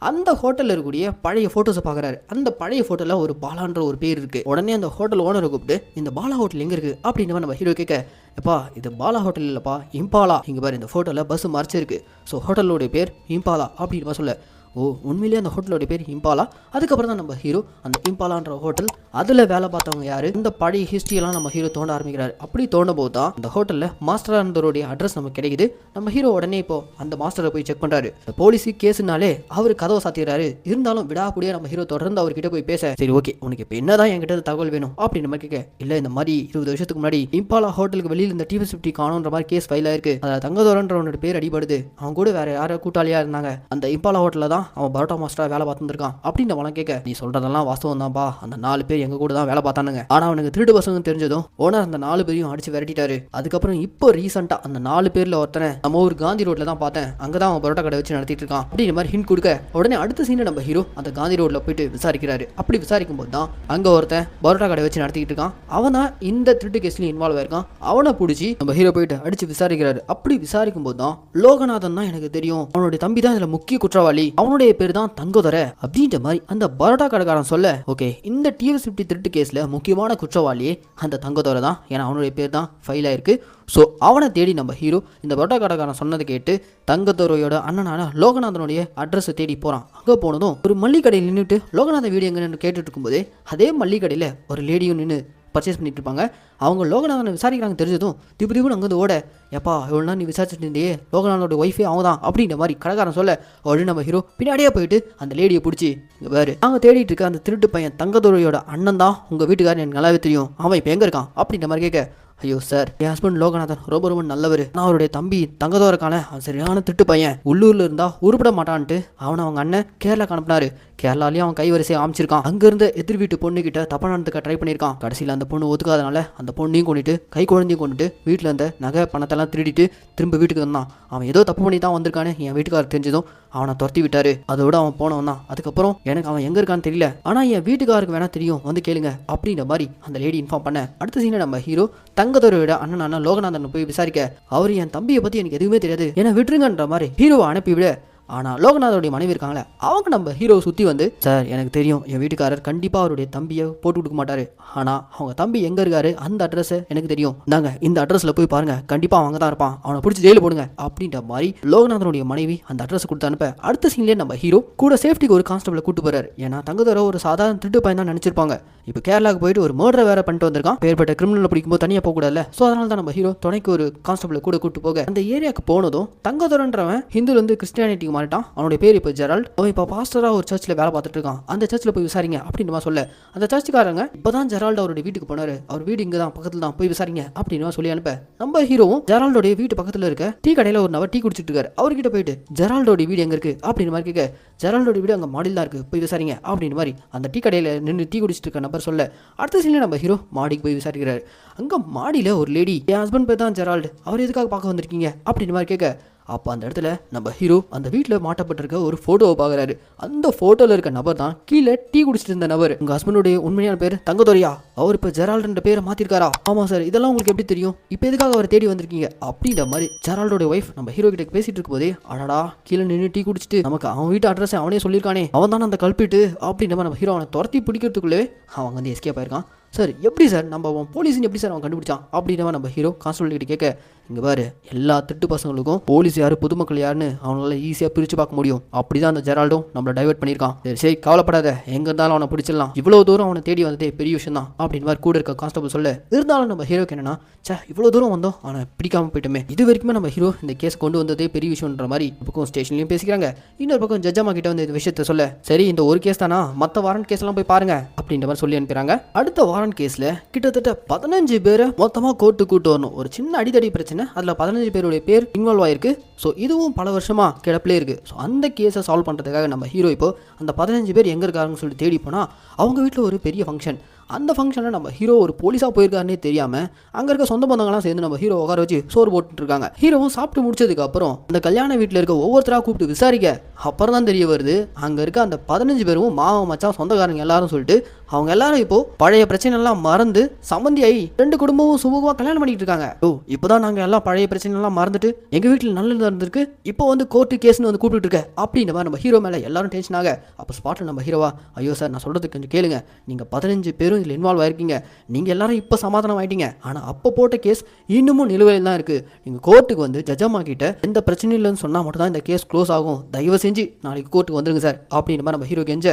[SPEAKER 1] அந்த ஹோட்டலில் இருக்கக்கூடிய பழைய ஃபோட்டோஸை பார்க்குறாரு. அந்த பழைய ஃபோட்டோவில் ஒரு பாலான்ற ஒரு பேர் இருக்குது. உடனே அந்த ஹோட்டல் ஓனரை கூப்பிட்டு இந்த பாலா ஹோட்டல் எங்கே இருக்குது அப்படின்ற மாதிரி நம்ம ஹீரோ கேட்க எப்பா இது பாலா ஹோட்டல் இல்லைப்பா இம்பாலா, இங்கே பாரு இந்த ஃபோட்டோவில் பஸ் மறைச்சிருக்கு ஸோ ஹோட்டலோடைய பேர் இம்பாலா அப்படின்ற மாதிரி சொல்ல ஓ உண்மையிலேயே அந்த ஹோட்டலோட பேர் இம்பாலா. அதுக்கப்புறம் தான் நம்ம ஹீரோ அந்த இம்பாலான்ற ஹோட்டல் அதில் வேலை பார்த்தவங்க யாரு, இந்த பழைய ஹிஸ்ட்ரியெல்லாம் நம்ம ஹீரோ தோண்ட ஆரம்பிக்கிறாரு. அப்படி தோண்டும் போது தான் அந்த ஹோட்டலில் மாஸ்டராக இருந்தவருடைய அட்ரஸ் நமக்கு கிடைக்குது. நம்ம ஹீரோ உடனே இப்போ அந்த மாஸ்டரை போய் செக் பண்ணுறாரு. போலீஸ் கேஸுனாலே அவர் கதவை சாத்திடுறாரு. இருந்தாலும் விடாக்கூடியே நம்ம ஹீரோ தொடர்ந்து அவர்கிட்ட போய் பேச, சரி ஓகே உனக்கு இப்போ என்னதான் என்கிட்ட தகவல் வேணும் அப்படின்னு நம்ம கேட்க, இல்லை இந்த மாதிரி 20 வருஷத்துக்கு முன்னாடி இம்பாலா ஹோட்டலுக்கு வெளியில் இந்த TV50 காணுன்ற மாதிரி கேஸ் ஃபைல் ஆயிருக்கு. அதில் தங்கதோரன்றவனோட பேர் அடிபடுது. அவங்க கூட வேற யாரோ கூட்டாளியா இருந்தாங்க. அந்த இம்பாலா ஹோட்டலில் தான் அவன் பரோட்டா மாஸ்டரா வேலை பார்த்துருக்கான் அப்படின்னு அவன் கேட்க, நீ சொல்றதெல்லாம் வாஸ்தவம் தான்ப்பா. அந்த 4 பேர் எங்க கூட தான் வேலை பார்த்தானுங்க. ஆனா அவனுக்கு திருடு பசங்க தெரிஞ்சதும் ஓனர் அந்த 4 பேரையும் அடிச்சு விரட்டிட்டாரு. அதுக்கப்புறம் இப்போ ரீசெண்டா அந்த 4 பேர்ல ஒருத்தனை நம்ம ஒரு காந்தி ரோட்ல தான் பார்த்தேன். அங்கதான் அவன் பரோட்டா கடை வச்சு நடத்திட்டு இருக்கான் அப்படின்ற மாதிரி ஹிண்ட் கொடுக்க, உடனே அடுத்த சீன் நம்ம ஹீரோ அந்த காந்தி ரோட்ல போயிட்டு விசாரிக்கிறாரு. அப்படி விசாரிக்கும் போது தான் அங்க ஒருத்தன் பரோட்டா கடை வச்சு நடத்திட்டு இருக்கான். அவன் தான் இந்த திருட்டு கேஸ்லயும் இன்வால்வ் ஆயிருக்கான். அவனை பிடிச்சி நம்ம ஹீரோ போயிட்டு அடிச்சு விசாரிக்கிறாரு. அப்படி விசாரிக்கும் போது தான் லோகநாதன் தான் எனக்கு தெரியும், அவனுடைய தம்பி தான் இதுல முக்கிய குற்றவாளி, அவனுடைய பேர் தான் தங்கோதரை அப்படின்ற மாதிரி அந்த பரோட்டா கடைக்காரன் சொல்ல, ஓகே இந்த TV50 திருட்டு கேஸ்ல முக்கியமான குற்றவாளியே அந்த தங்கோதரை தான். ஏன்னா அவனுடைய பேர் தான் ஃபைல் ஆயிருக்கு. ஸோ அவனை தேடி நம்ம ஹீரோ இந்த பரோட்டா கடைக்காரன் சொன்னதை கேட்டு தங்கத்துறையோட அண்ணனான லோகநாதனுடைய அட்ரஸை தேடி போகிறான். அங்கே போனதும் ஒரு மல்லிகை கடையில் நின்றுட்டு லோகநாதன் வீடு எங்கன்னு கேட்டுட்டு இருக்கும்போதே அதே மல்லிகை கடையில் ஒரு லேடியும் நின்று பர்ச்சேஸ் பண்ணிட்டு இருப்பாங்க. அவங்க லோகநாதனை விசாரிக்கிறாங்க. தெரிஞ்சதும் திப்பு அங்கே வந்து ஓட, எப்பா இவ்வளோ நாள் நீ விசாரிச்சுட்டு இருந்தே, லோகநாதனோட ஒய்ஃபே அவங்க தான் அப்படின்ற மாதிரி கடைக்காரன் சொல்ல, உடனே நம்ம ஹீரோ பின்னாடியே போயிட்டு அந்த லேடியை பிடிச்சி, இங்கே வேறு நாங்கள் தேடிட்டு இருக்க அந்த திருட்டு பையன் தங்கத்துறையோட அண்ணன் தான் உங்கள் வீட்டுக்காரன் எனக்கு நல்லாவே தெரியும், அவன் இப்போ எங்கே இருக்கான் அப்படின்ற மாதிரி கேட்க, ஐயோ சார் என் ஹஸ்பண்ட் லோகநாதன் ரொம்ப நல்லவர். நான் அவருடைய தம்பி தங்கதோரக்கான அவன் சரியான திட்டு பையன், உள்ளூர்ல இருந்தா உருப்பிட மாட்டான்ட்டு அவனை அவங்க அண்ணன் கேரளாக்கு அனுப்பினாரு. கேரளாலையும் அவன் கைவரிசையை அமைச்சிருக்கான். அங்கிருந்து எதிர் வீட்டு பொண்ணு கிட்ட தப்பா நடந்துக்க ட்ரை பண்ணியிருக்கான். கடைசியில் அந்த பொண்ணு ஒத்துக்காதனால அந்த பொண்ணையும் கொண்டுட்டு கை குழந்தையும் கொண்டுட்டு வீட்டில் இருந்த நகை பணத்தெல்லாம் திருடிட்டு திரும்ப வீட்டுக்கு வந்தான். அவன் ஏதோ தப்பு பண்ணி தான் வந்திருக்கானு என் வீட்டுக்காரர் தெரிஞ்சதும் அவனை துரத்தி விட்டாரு. அதோட அவன் போனவன் தான். அதுக்கப்புறம் எனக்கு அவன் எங்க இருக்கான்னு தெரியல, ஆனா என் வீட்டுக்காருக்கு வேணா தெரியும், வந்து கேளுங்க அப்படின்ற மாதிரி அந்த லேடி இன்ஃபார்ம் பண்ண, அடுத்த சீனை நம்ம ஹீரோ தங்கதோரையோட அண்ணனான லோகநாதன் போய் விசாரிக்க, அவர் என் தம்பியை பத்தி எனக்கு எதுவுமே தெரியாது, ஏன்னா விட்டுருங்கன்ற மாதிரி ஹீரோவை அனுப்பிவிட, ஆனால் லோகநாதோடைய மனைவி இருக்காங்களே அவங்க நம்ம ஹீரோவை சுற்றி வந்து, சார் எனக்கு தெரியும் என் வீட்டுக்காரர் கண்டிப்பாக அவருடைய தம்பியை போட்டு கொடுக்க மாட்டாரு, ஆனால் அவங்க தம்பி எங்கே இருக்காரு அந்த அட்ரஸை எனக்கு தெரியும், நாங்க இந்த அட்ரஸில் போய் பாருங்க, கண்டிப்பாக அவங்க தான் இருப்பான், அவனை பிடிச்சி ஜெயிலில் போடுங்க அப்படின்ற மாதிரி லோகநாதனுடைய மனைவி அந்த அட்ரஸை கொடுத்து அனுப்ப, அடுத்த சீன்லேயே நம்ம ஹீரோ கூட சேஃப்டிக்கு ஒரு கான்ஸ்டபிளை கூட்டு போறாரு. ஏன்னா தங்கதோர ஒரு சாதாரண திருட்டு பையன் தான் நினைச்சிருப்பாங்க. இப்போ கேரளாவுக்கு போயிட்டு ஒரு மர்டரை வேற பண்ணிட்டு வந்திருக்கான். பேர்பட்ட கிரிமினல் பிடிக்கும்போது தனியாக போகக்கூடாதுல்ல. ஸோ அதனால தான் நம்ம ஹீரோ துணைக்கு ஒரு கான்ஸ்டபிளை கூட கூட்டு போக அந்த ஏரியாவுக்கு போனதும் தங்கதோரன்றவன் ஹிந்துலேருந்து கிறிஸ்டியானிட்டிக்கு மாறிட்டான். அவனுடைய பேர் இப்போ ஜெரால்ட். அவன் இப்போ பாஸ்டராக ஒரு சர்ச்சில் வேலை பார்த்துட்டு இருக்கான். அந்த சர்ச்சில் போய் விசாரிங்க அப்படின்னு சொல்ல, அந்த சர்ச்சுக்காரங்க இப்போதான் ஜெரால்ட் அவருடைய வீட்டுக்கு போனாரு, அவர் வீடு இங்கே தான் பக்கத்தில் தான், போய் விசாரிங்க அப்படின்னு சொல்லி அனுப்ப, நம்ம ஹீரோவும் ஜெரால்டோடைய வீட்டு பக்கத்தில் இருக்க டீ கடையில் ஒரு நபர் டீ குடிச்சிட்டு இருக்காரு. அவர்கிட்ட போயிட்டு ஜெரால்டோடைய வீடு எங்க இருக்கு அப்படின்னு மாதிரி கேட்க, ஜெரால்டோட வீடு அங்கே மாடியில் தான் இருக்கு, போய் விசாரிங்க அப்படின்னு மாதிரி அந்த டீ கடையில் நின்று டீ குடிச்சிட்டு இருக்க நபர் சொல்ல, அடுத்த சீனில் நம்ம ஹீரோ மாடிக்கு போய் விசாரிக்கிறாரு. அங்கே மாடியில் ஒரு லேடி, என் ஹஸ்பண்ட் பேர் தான் ஜெரால்டு, அவர் எதுக்காக பார்க்க வந்திருக்கீங்க அப்படின்னு மாதிரி கேட்க, அப்போ அந்த இடத்துல நம்ம ஹீரோ அந்த வீட்டில் மாட்டப்பட்டிருக்க ஒரு ஃபோட்டோவை பார்க்குறாரு. அந்த ஃபோட்டோவில் இருக்க நபர் தான் கீழே டீ குடிச்சிட்டு இருந்த நபர். உங்கள் ஹஸ்பண்டுடைய உண்மையான பேர் தங்கதோரையா, அவர் இப்போ ஜெரால்டுன்ற பேரை மாற்றிருக்காரா? ஆமாம் சார், இதெல்லாம் உங்களுக்கு எப்படி தெரியும், இப்போ எதுக்காக அவர் தேடி வந்திருக்கீங்க அப்படின்ற மாதிரி ஜெரால்டோட ஒய்ஃப் நம்ம ஹீரோ கிட்ட பேசிட்டு இருக்கும்போதே, அடடா கீழே நின்று டீ குடிச்சிட்டு நமக்கு அவன் வீட்டு அட்ரஸ் அவனே சொல்லியிருக்கானே, அவன் தானே அந்த கல்பிட்டு அப்படின்ற மாதிரி நம்ம ஹீரோ அவனை துரத்தி பிடிக்கிறதுக்குள்ளே அவன் வந்து எஸ்கேப் ஆயிருக்கான். சார் எப்படி சார் நம்ம போலீஸ்னு எப்படி சார் அவன் கண்டுபிடிச்சான் அப்படின்ற நம்ம ஹீரோ கான்ஸ்டபிள் கிட்ட கேட்க, இங்கே பாரு எல்லா திட்டு பசங்களுக்கும் போலீஸ் யாரு பொதுமக்கள் யாருன்னு அவங்களால ஈஸியாக பிரித்து பார்க்க முடியும், அப்படிதான் அந்த ஜெரால்டும் நம்மளை டைவர்ட் பண்ணியிருக்கான். சரி கவலைப்படாத, எங்கே இருந்தாலும் அவனை பிடிச்சிடலாம், இவ்வளோ தூரம் அவனை தேடி வந்ததே பெரிய விஷயம் தான் அப்படின்னு மாதிரி கூட இருக்க கான்ஸ்டபிள் சொல்ல, இருந்தாலும் நம்ம ஹீரோக்கு என்னன்னா, சே இவ்வளோ தூரம் வந்தோம் அவனை பிடிக்காம போயிட்டுமே, இது வரைக்குமே நம்ம ஹீரோ இந்த கேஸ் கொண்டு வந்ததே பெரிய விஷயம்ன்ற மாதிரி பக்கம் ஸ்டேஷன்லையும் பேசிக்கிறாங்க. இன்னொரு பக்கம் ஜட்ஜம்மா கிட்ட வந்து இந்த விஷயத்த சொல்ல, சரி இந்த ஒரு கேஸ் தானா, மற்ற வாரண்ட் கேஸ் எல்லாம் போய் பாருங்க அப்படின்ற மாதிரி சொல்லி அனுப்புறாங்க. அடுத்த வாரண்ட் கேஸ்ல கிட்டத்தட்ட 15 பேரை மொத்தமாக கோர்ட்டு கூட்டு வரணும். ஒரு சின்ன அடிதடி பிரச்சனை, அதில் 15 பேருடைய பேர் இன்வால்வ் ஆயிருக்கு. ஸோ இதுவும் பல வருஷமா கிடப்பிலே இருக்கு. ஸோ அந்த கேஸை சால்வ் பண்ணுறதுக்காக நம்ம ஹீரோ இப்போ அந்த 15 பேர் எங்கே இருக்காருன்னு சொல்லிட்டு தேடி போனால் அவங்க வீட்டில் ஒரு பெரிய ஃபங்க்ஷன். அந்த ஃபங்க்ஷனில் நம்ம ஹீரோ ஒரு போலீஸாக போயிருக்காருன்னே தெரியாமல் அங்கே இருக்க சொந்த பந்தங்கள்லாம் சேர்ந்து நம்ம ஹீரோ உட்கார வச்சு சோறு போட்டுட்டு இருக்காங்க. ஹீரோவும் சாப்பிட்டு முடிச்சதுக்கு அப்புறம் அந்த கல்யாண வீட்டில் இருக்க ஒவ்வொருத்தராக கூப்பிட்டு விசாரிக்க, அப்புறம் தான் தெரிய வருது அங்கே இருக்க அந்த 15 பேரும் மாவன் மச்சான் சொந்தக்காரங்க எல்லாரும் சொல்லிட்டு அவங்க எல்லாரும் இப்போ பழைய பிரச்சனை எல்லாம் மறந்து சம்மந்தியாகி 2 குடும்பமும் சுமூகமாக கல்யாணம் பண்ணிட்டு இருக்காங்க. ஓ இப்போதான் நாங்கள் எல்லாம் பழைய பிரச்சனை எல்லாம் மறந்துட்டு எங்கள் வீட்டில் நல்லது இருந்திருக்கு, இப்போ வந்து கோர்ட்டு கேஸ்னு வந்து கூப்பிட்டு இருக்க அப்படின்ற மாதிரி நம்ம ஹீரோ மேலே எல்லாரும் டென்ஷன் ஆக, அப்போ ஸ்பாட்டில் நம்ம ஹீரோவா, ஐயோ சார் நான் சொல்கிறது கொஞ்சம் கேளுங்க, நீங்கள் 15 பேரும் இதில் இன்வால்வ் ஆயிருக்கீங்க, நீங்கள் எல்லாரும் இப்போ சமாதானம் ஆகிட்டீங்க, ஆனால் அப்போ போட்ட கேஸ் இன்னமும் நிலுவையில் தான் இருக்குது, நீங்கள் கோர்ட்டுக்கு வந்து ஜட்ஜம்மா கிட்ட எந்த பிரச்சனையும் இல்லைன்னு சொன்னால் மட்டும் தான் இந்த கேஸ் க்ளோஸ் ஆகும், தயவு செஞ்சு கெஞ்சி நாளைக்கு கோர்ட்டுக்கு வந்துருங்க சார் அப்படின்ற மாதிரி நம்ம ஹீரோ கெஞ்ச,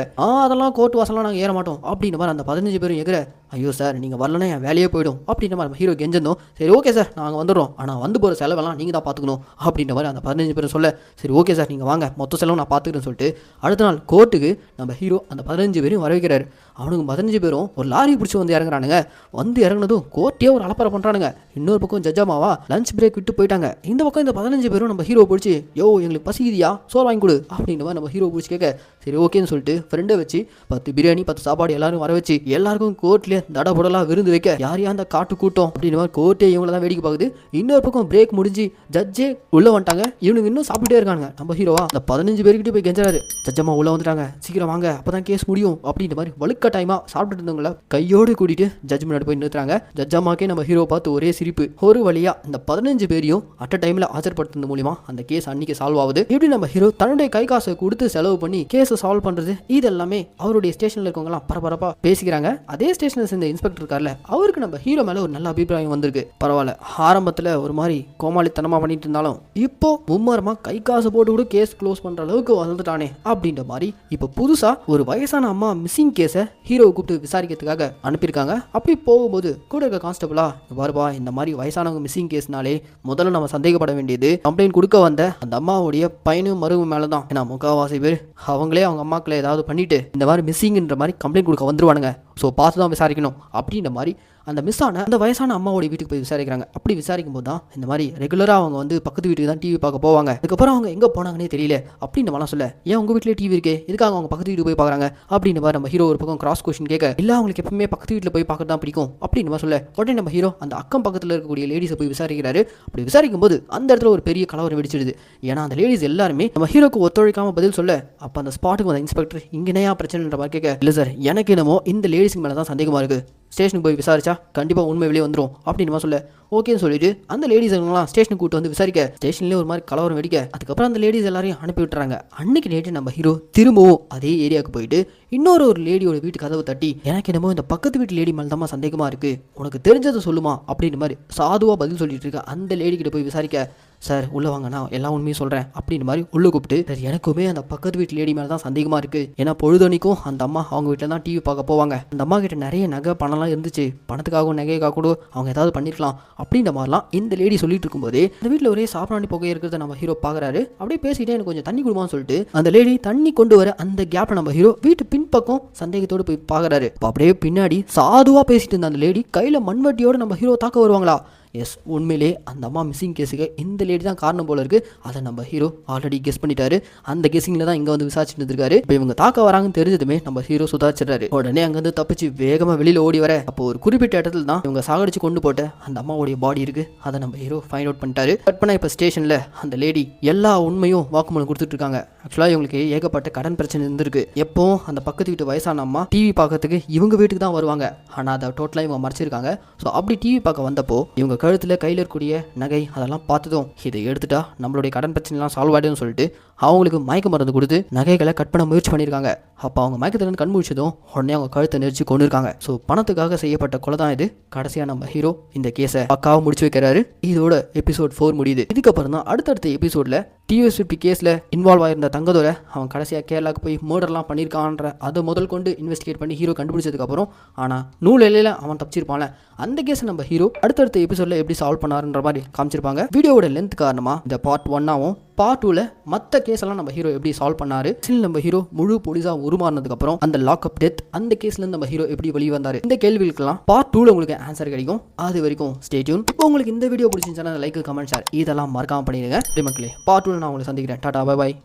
[SPEAKER 1] அதெல்லாம் கோர்ட் வாசலாம் நாங்கள் ஏற மாட்டோம் அப்படின்ற மாதிரி அந்த 15 பேரும் எகிற, ஐயோ சார் நீங்கள் வரலன்னா என் வேலையே போயிடும் அப்படின்ற மாதிரி நம்ம ஹீரோ கெஞ்சந்தோம். சரி ஓகே சார் நாங்கள் வந்துடுறோம், ஆனால் வந்து போகிற செலவெல்லாம் நீங்கள் தான் பார்த்துக்கணும் அப்படின்ற மாதிரி அந்த 15 பேரும் சொல்ல, சரி ஓகே சார் நீங்கள் வாங்க மொத்த செலவு நான் பார்த்துக்கிறேன்னு சொல்லிட்டு அடுத்த நாள் கோர்ட்டுக்கு நம்ம ஹீரோ அந்த 15 பேரையும் வர வைக்கிறாரு. அவனுங்க 15 பேரும் ஒரு லாரி பிடிச்சி வந்து இறங்குறானுங்க. வந்து இறங்குனதும் கோர்ட்டே ஒரு அலப்பறை பண்ணுறானுங்க. இன்னொரு பக்கம் ஜட்ஜாமாவா லஞ்ச் பிரேக் விட்டு போயிட்டாங்க. இந்த பக்கம் இந்த 15 பேரும் நம்ம ஹீரோ பிடிச்சி, யோ எங்களுக்கு பசிக்குதியா சோறு வாங்கி கொடு அப்படின்ற மாதிரி நம்ம ஹீரோ பிடிச்சி கேட்க, சரி ஓகேன்னு சொல்லிட்டு ஃப்ரெண்டை வச்சு 10 பிரியாணி 10 சாப்பாடு எல்லாரும் வர வச்சு எல்லாருக்கும் கோர்ட்லேயே தடபுடலாக விருந்து வைக்க, யார் அந்த காட்டு கூட்டம் அப்படின்ற மாதிரி கோர்ட்டே இவங்கள தான் வேடிக்கை பார்க்குது. இன்னொரு பக்கம் பிரேக் முடிஞ்சு ஜட்ஜே உள்ள வந்துட்டாங்க. இவனுக்கு இன்னும் சாப்பிட்டே இருக்காங்க. நம்ம ஹீரோவா அந்த 15 பேர்கிட்ட போய் கெஞ்சாரு, ஜட்ஜம்மா உள்ள வந்துட்டாங்க சீக்கிரம் வாங்க அப்பதான் கேஸ் முடியும் அப்படின்ற மாதிரி வலுக்க டைமா சாப்பிட்டு இருந்தவங்கள கையோடு கூட்டிட்டு ஜட்ஜ் முன்னாடி போய் நிறுத்துறாங்க. ஜட்ஜம்மாக்கே நம்ம ஹீரோ பார்த்து ஒரே சிரிப்பு. ஒரு வழியா இந்த 15 பேரையும் அட் அ டைம்ல ஆஜர்படுத்துறது மூலியமா அந்த கேஸ் அன்னைக்கு சால்வ் ஆகுது. இப்படி நம்ம ஹீரோ தன்னுடைய கை காசை கொடுத்து செலவு பண்ணி கேஸை சால்வ் பண்றது, இது எல்லாமே அவருடைய ஸ்டேஷன்ல இருக்கவங்க எல்லாம் பரபரப்பா பேசிக்கிறாங்க. அதே ஸ்டேஷன்ல சேர்ந்த இன்ஸ்பெக்டர் இருக்கார்ல, அவருக்கு நம்ம ஹீரோ மேல ஒரு நல்ல அபிப்பிராயம் வந்திருக்கு. பரவாயில்ல, ஆரம்பத்துல ஒரு மாதிரி கோமாளித்தனமா பண்ணிட்டு இருந்தாலும் இப்போ மும்மரமா கை காசு போட்டு கூட கேஸ் க்ளோஸ் பண்ற அளவுக்கு வளர்ந்துட்டானே அப்படின்ற மாதிரி இப்ப புதுசா ஒரு வயசான அம்மா மிஸ்ஸிங் கேஸை ஹீரோவை கூப்பிட்டு விசாரிக்கிறதுக்காக அனுப்பியிருக்காங்க. அப்படி போகும்போது கூட இருக்க கான்ஸ்டபிளா, பாருபா இந்த மாதிரி வயசானவங்க மிஸ்ஸிங் கேஸ்னாலே முதல்ல நம்ம சந்தேகப்பட வேண்டியது கம்ப்ளைண்ட் கொடுக்க வந்த அந்த அம்மாவுடைய பையனும் மருவும் மேலதான். ஏன்னா முக்கால்வாசி பேர் அவங்களே அவங்க அம்மாக்களை ஏதாவது பண்ணிட்டு இந்த மாதிரி மிஸ்ஸிங்ன்ற மாதிரி கம்ப்ளைண்ட் கொடுக்க வந்துருவானுங்க. ஸோ பார்த்து தான் விசாரிக்கணும் அப்படின்ற மாதிரி அந்த மிஸ் ஆன அந்த வயசான அம்மாவோட வீட்டுக்கு போய் விசாரிக்கிறாங்க. அப்படி விசாரிக்கும் போது தான் இந்த மாதிரி ரெகுலராக அவங்க வந்து பக்கத்து வீட்டுக்கு தான் டிவி பார்க்க போவாங்க. அதுக்கப்புறம் அவங்க எங்கே போனாங்கன்னே தெரியல அப்படின்னு நம்மளாம் சொல்ல, ஏன் உங்கள் வீட்டிலே டிவி இருக்கே எதுக்காக அவங்க பக்கத்து வீட்டுக்கு போய் பார்க்குறாங்க அப்படின்னு மாதிரி நம்ம ஹீரோ ஒரு பக்கம் கிராஸ் கொஸ்டின் கேட்க, இல்லை அவங்களுக்கு எப்பவுமே பக்கத்து வீட்டில் போய் பார்க்க தான் பிடிக்கும் அப்படின்னு மாதிரி சொல்ல, உடனே நம்ம ஹீரோ அந்த அக்கம் பக்கத்தில் இருக்கக்கூடிய லேடிஸை போய் விசாரிக்கிறாரு. அப்படி விசாரிக்கும் போது அந்த இடத்துல ஒரு பெரிய கலவரம் வெடிச்சிடுது. ஏன்னா அந்த லேடிஸ் எல்லாருமே நம்ம ஹீரோக்கு ஒத்துழைக்காம பதில் சொல்ல, அப்போ அந்த ஸ்பாட்டுக்கு வந்த இன்ஸ்பெக்டர் இங்கேயா பிரச்சனைன்ற மாதிரி கேட்க, இல்லை சார் எனக்கு என்னமோ இந்த லேடிஸ்க்கு மேலே தான் சந்தேகமாக இருக்குது, ஸ்டேஷனுக்கு போய் விசாரிச்சா கண்டிப்பாக உண்மை வெளியே வந்துடும் அப்படின்னு சொல்ல, ஓகேன்னு சொல்லிட்டு அந்த லேடிஸ் எல்லாம் ஸ்டேஷனுக்கு கூட்டு வந்து விசாரிக்க, ஸ்டேஷன்லேயே ஒரு மாதிரி கலவரம் வெடிக்க, அதுக்கப்புறம் அந்த லேடிஸ் எல்லாரையும் அனுப்பி விட்டுறாங்க. அன்னைக்கு நேற்று நம்ம ஹீரோ திரும்பவும் அதே ஏரியாவுக்கு போயிட்டு இன்னொரு லேடியோட வீட்டு கதவை தட்டி, எனக்கு என்னமோ இந்த பக்கத்து வீட்டு லேடி மேலே தான் சந்தேகமாக இருக்குது, உனக்கு தெரிஞ்சதை சொல்லுமா அப்படின்ற மாதிரி சாதுவாக பதில் சொல்லிட்டு இருக்க அந்த லேடி கிட்ட போய் விசாரிக்க, சார் உள்ளே வாங்க நான் எல்லா உண்மையும் சொல்கிறேன் அப்படின்னு மாதிரி உள்ளே கூப்பிட்டு, சார் எனக்குமே அந்த பக்கத்து வீட்டு லேடி மேலே தான் சந்தேகமாக இருக்குது. ஏன்னா பொழுதனிக்கும் அந்த அம்மா அவங்க வீட்டில் தான் டிவி பார்க்க போவாங்க. அந்த அம்மா கிட்ட நிறைய நகை பணம்லாம் இருந்துச்சு, பணத்துக்காகவும் நகைக்காக கூட அவங்க ஏதாவது பண்ணியிருக்கலாம் அப்படின்ற மாதிரிலாம் இந்த லேடி சொல்லிட்டு இருக்கும்போதே அந்த வீட்டில் ஒரே சாப்பிடாண்டி புகை இருக்கிறத நம்ம ஹீரோ பார்க்குறாரு. அப்படியே பேசிட்டே எனக்கு கொஞ்சம் தண்ணி கொடுமான்னு சொல்லிட்டு அந்த லேடி தண்ணி கொண்டு வர அந்த கேப்ல நம்ம ஹீரோ வீட்டு பின்பக்கம் சந்தேகத்தோடு போய் பார்க்குறாரு. அப்படியே பின்னாடி சாதுவாக பேசிட்டு இருந்த அந்த லேடி கையில் மண்வட்டியோடு நம்ம ஹீரோ தாக்க வருவாங்களா? எஸ், உண்மையிலே அந்த அம்மா மிஸ்ஸிங் கேஸுக்கு இந்த லேடி தான் காரணம் போல இருக்கு. அதை நம்ம ஹீரோ ஆல்ரெடி கெஸ் பண்ணிட்டாரு. அந்த கெஸிங்ல தான் இங்க வந்து விசாரிச்சுட்டு இருக்காரு. இப்போ இவங்க தாக்க வராங்கன்னு தெரிஞ்சதுமே நம்ம ஹீரோ சுதாச்சிடுறாரு. உடனே அங்கிருந்து தப்பிச்சு வேகமா வெளியில ஓடி வர, அப்போ ஒரு குறிப்பிட்ட இடத்துல தான் இவங்க சாகடிச்சு கொண்டு போட்ட அந்த அம்மாவுடைய பாடி இருக்கு. அதை நம்ம ஹீரோ ஃபைண்ட் அவுட் பண்ணிட்டாரு. கட் பண்ண இப்போ ஸ்டேஷன்ல அந்த லேடி எல்லா உண்மையும் வாக்குமூலம் கொடுத்துட்டு இருக்காங்க. ஆக்சுவலா இவங்களுக்கு ஏகப்பட்ட கடன் பிரச்சனை இருந்திருக்கு. எப்போ அந்த பக்கத்து வீட்டு வயசான அம்மா டிவி பார்க்கறதுக்கு இவங்க வீட்டுக்கு தான் வருவாங்க. ஆனா அதை டோட்டலா இவங்க மறைச்சிருக்காங்க. ஸோ அப்படி டிவி பார்க்க வந்தப்போ இவங்க கழுத்துல கையில் இருக்கக்கூடிய நகை அதெல்லாம் பார்த்ததும் இதை எடுத்துட்டா நம்மளுடைய கடன் பிரச்சனைலாம் சால்வ் ஆகிடும்னு சொல்லிட்டு அவங்களுக்கு மயக்க மருந்து கொடுத்து நகைகளை கட் பண்ண முயற்சி பண்ணியிருக்காங்க. அப்போ அவங்க மயக்கத்திலிருந்து கண் முழிச்சதும் உடனே அவங்க கழுத்தை நெரிச்சு கொண்டு இருக்காங்க. ஸோ பணத்துக்காக செய்யப்பட்ட கொலை தான் இது. கடைசியாக நம்ம ஹீரோ இந்த கேஸை பக்காவாக முடிச்சு வைக்கிறாரு. இதோட எபிசோட் 4 முடியுது. இதுக்கப்புறம் தான் அடுத்தடுத்த எபிசோட்ல TVS50 கேஸில் இன்வால்வ் ஆயிருந்த தங்கதோட அவன் கடைசியாக கேரளாவுக்கு போய் மர்டர்லாம் பண்ணியிருக்கான்ற அதை முதல் கொண்டு இன்வெஸ்டிகேட் பண்ணி ஹீரோ கண்டுபிடிச்சதுக்கப்புறம் ஆனால் நூல் எல்லையில் அவன் தப்பிச்சிருப்பான்ல, அந்த கேஸை நம்ம ஹீரோ அடுத்தடுத்த எபிசோடில் எப்படி சால்வ் பண்ணாருன்ற மாதிரி காமிச்சிருப்பாங்க. வீடியோட லென்த் காரணமாக இந்த பார்ட் 1ஆகவும் பார்ட் 2ல மற்ற கேஸெல்லாம் நம்ம ஹீரோ எப்படி சால்வ் பண்ணாரு, நம்ம ஹீரோ முழு போலீஸாக உருமாறினதுக்கப்புறம் அந்த லாக்அப் டெத் அந்த கேஸ்லேருந்து நம்ம ஹீரோ எப்படி வெளியே வந்தார், இந்த கேள்விகளுக்கெல்லாம் பார்ட் 2ல உங்களுக்கு ஆன்சர் கிடைக்கும். அது வரைக்கும் ஸ்டே டியூன். இப்போ உங்களுக்கு இந்த வீடியோ பிடிச்சிருந்துச்சுன்னா லைக், கமெண்ட், ஷேர் இதெல்லாம் மறக்காம பண்ணிடுங்க. மக்களே பார்ட் 2ல நான் உங்களை சந்திக்கிறேன். Tata, bye bye.